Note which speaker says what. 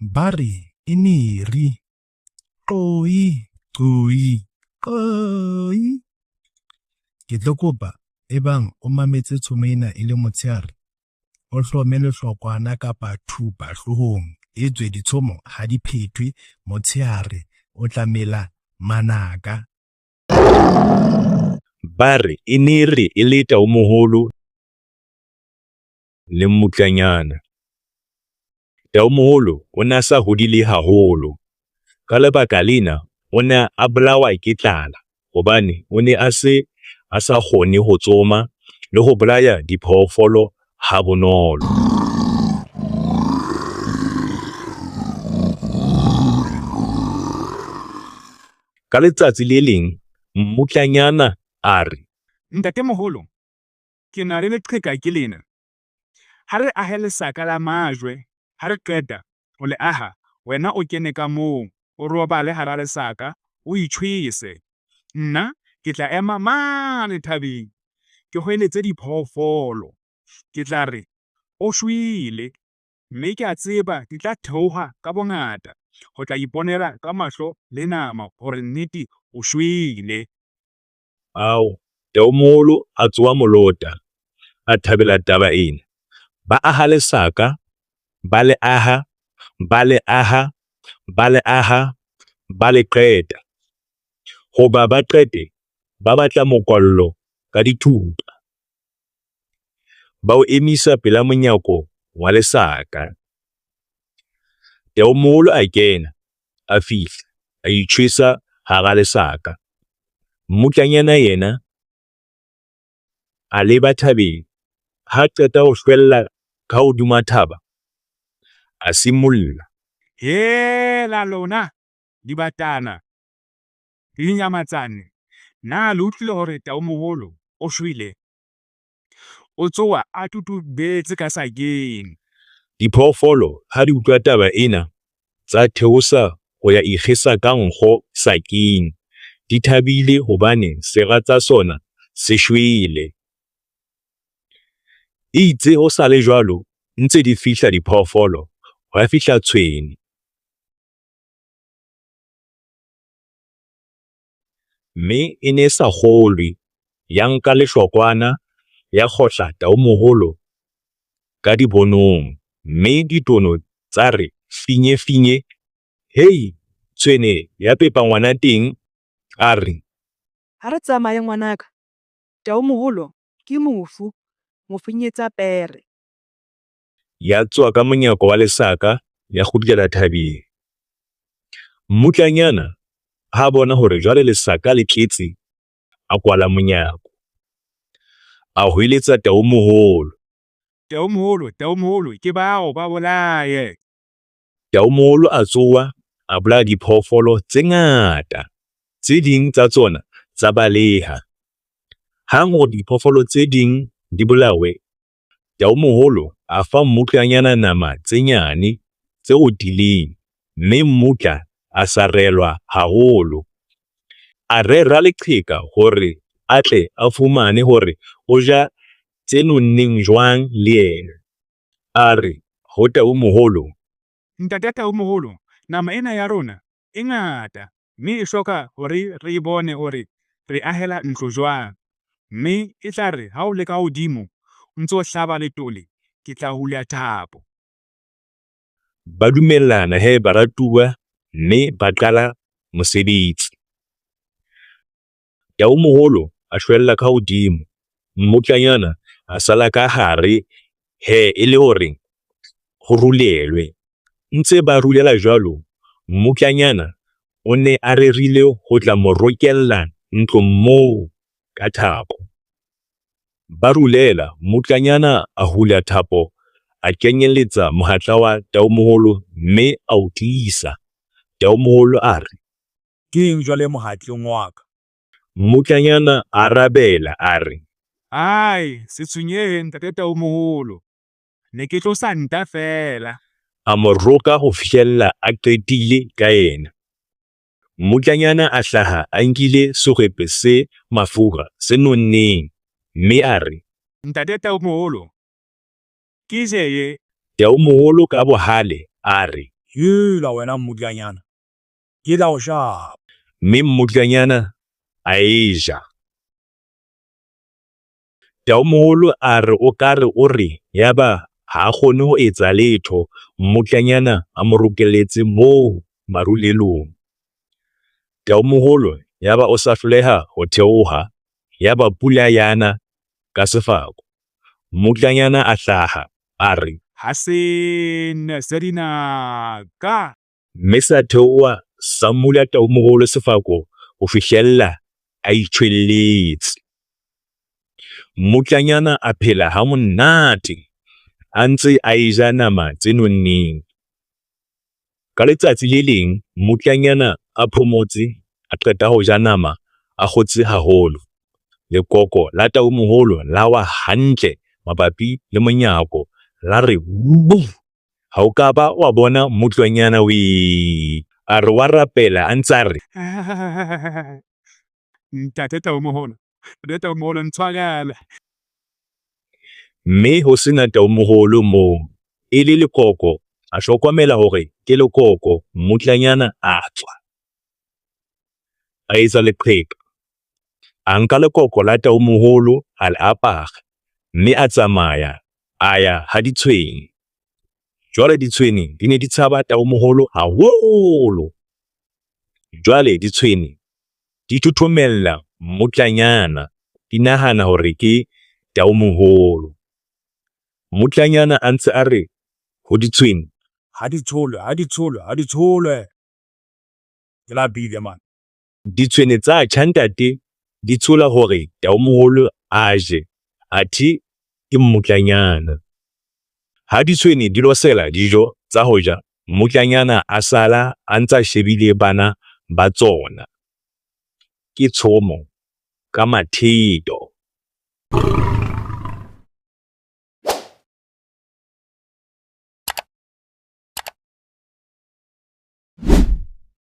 Speaker 1: ba re e neri. Qoi, qoi, qoi. Ke tlo kopa ebang o mametse tshomo ena e le motshehare, o hlome lehlokwana kapa thupa hloohong. Etswe ditshomo ha di phethwe motshehare, o tlamela manaka.
Speaker 2: Ba re e neri e le taumoholo le mmutlanyana. Taumoholo o ne a sa hodile haholo. Ka lebaka lena o ne a bolawa ke tlala hobane o ne a sa kgone ho tsoma le ho bolaya diphoofolo ha bonolo. Ka letsatsi le leng mmutlanyana a re,
Speaker 3: Ntatemoholo, ke na le leqheka ke lena. Ha re ahe lesaka la majwe, ha re qeta ho le aha, wena o kene ka moo, o robale hara lesaka, o itjhwese. Nna ke tla ema mane thabeng, ke hweletse diphoofolo. Ke tla re o shwele, mme ke a tseba di tla theoha ka bongata ho tla iponela ka mahlo le nama hore nnete o shwele.
Speaker 2: Taumoholo a tsoha molota, a thabela taba ena. Ba aha lesaka, ba le aha, ba le aha, ba le aha, ba le qeta. Hoba ba qete, ba batla mokwallo ka dithupa. Ba o emisa pela monyako wa lesaka. Taumoholo a kena, a fihla, a itjhwesa hara lesaka. Mmutlanyana yena a leba thabeng. Ha qeta ho shwella ka hodima thaba, a simolla.
Speaker 3: Hela lona, dibatana, le dinyamatsane, na le utlwile hore taumoholo o shwele? O tsoha a tutubetse ka sakeng.
Speaker 2: Diphoofolo ha di utlwa taba ena, tsa theosa ho ya ikgesa ka nkgo sakeng. Di thabile hobane sera tsa sona se shwele. Itse ho sa le jwalo, ntse di fihla diphoofolo, ho ya fihla tshwene. Mme e ne sa kgolwe, ya nka lehlokwana, ya kgohla taumoholo ka dibonong, mme ditono tsa re finye finye. Hei, tshwene ya pepa ngwana teng, a re,
Speaker 4: ha re tsamaye ngwanaka, taumoholo ke mofu, mo finyetsa pere.
Speaker 2: Ya tswa ka monyako wa lesaka, ya kgutlela thabeng. Mmutlanyana ha bona hore jwale lesaka le tletse, a kwala monyako, a hweletsa taumoholo.
Speaker 3: Taumoholo, ke bao ba bolaye.
Speaker 2: Taumoholo a tsoha, a bolaya diphoofolo tse ngata, tse ding tsa tsona tsa baleha. Hang hore diphoofolo tse ding di bolawe, taumoholo a fa mmutlanyana nama tse nyane tse otileng, mme mmutla a sarelwa haholo. A rera leqheka hore a tle a fumane hore o ja tse nonneng jwang le yena. A re ho taumoholo,
Speaker 3: Ntate taumoholo, nama ena ya rona e ngata, mme e hloka hore re bone hore re ahela ntlo jwang. Mme e tla re ha o le ka hodimo, o ntso hlaba letole, ke tla hula thapo.
Speaker 2: Ba dumellana baratuwa, mme ba qala mosebetsi. Taumoholo a shwella ka hodimo, mmutlanyana a sala ka hare, e le hore ho rulelwe. Ntse ba rulela jwalo, mmutlanyana o ne a rerile ho tla mo rokella ntlo moo ka thapo. Ba rulela, mmutlanyana a hula thapo, a kenyeletsa mohatla wa taumoholo, mme a o tlisa. Taumoholo a re,
Speaker 3: Ke eng jwale mohatleng wa ka?
Speaker 2: Mmutlanyana a arabela a re,
Speaker 3: Ai, se tshwenyehe ntate taumoholo, ne ke tlosa nta fela.
Speaker 2: a mo roka ho fihlella a qetile ka yena. Mmutlanyana a hlaha a nkile sekgwepe se mafura se nonneng, mme a re,
Speaker 3: Ntate taumoholo, ke je ye.
Speaker 2: Taumoholo ka bohale a re,
Speaker 5: Yela wena mmutlanyana. Ke tla o shapa.
Speaker 2: mme mmutlanyana a e ja. Taomoholo a re o ka re o re yaba ha a kgone ho etsa letho, mmutlanyana a mo rokelletse moo marulelong. Taomoholo yaba o sa hloleha ho theoha, yaba pula yana ka sefako. Mmutlanyana a hlaha a re,
Speaker 3: Ha se ne se dinaka.
Speaker 2: mme sa theoha sa mmula taomoholo sefako ho fihlella a itjhwelletse. Mmutlanyana a phela ha monate a ntse a e ja nama tse nonneng. Ka letsatsi le leng mmutlanyana a phomotse a qeta ho ja nama a kgotse haholo. Lekoko la taomoholo la wa hantle mabapi le monyako la re buf, ha o ka ba wa bona mmutlanyana we, a re wa rapela a ntse a re
Speaker 3: Ntate Taomoholo, ntate Taomoholo ntshwarele.
Speaker 2: mme ho sena taomoholo moo, e le lekoko a hlokomela hore ke lekoko. Mmutlanyana a tswa a etsa leqheka, a nka lekoko la taomoholo a le apara, mme a tsamaya a ya ha ditshwene. Jwale ditshwene di ne di tshaba taomoholo haholo. Jwale ditshwene di thothomella mmutlanyana, di nahana hore ke taomoholo. Mmutlanyana a ntse a re ho ditshwene,
Speaker 5: Ha di tsholwe. Ke lapile man.
Speaker 2: ditshwene tsa tjhantate di tshola hore taomoholo a je, athe ke mmutlanyana. Ha ditshwene di losela dijo tsa ho ja, mmutlanyana a sala a ntsa shebile bana ba tsona. Ke tshomo ka matheto.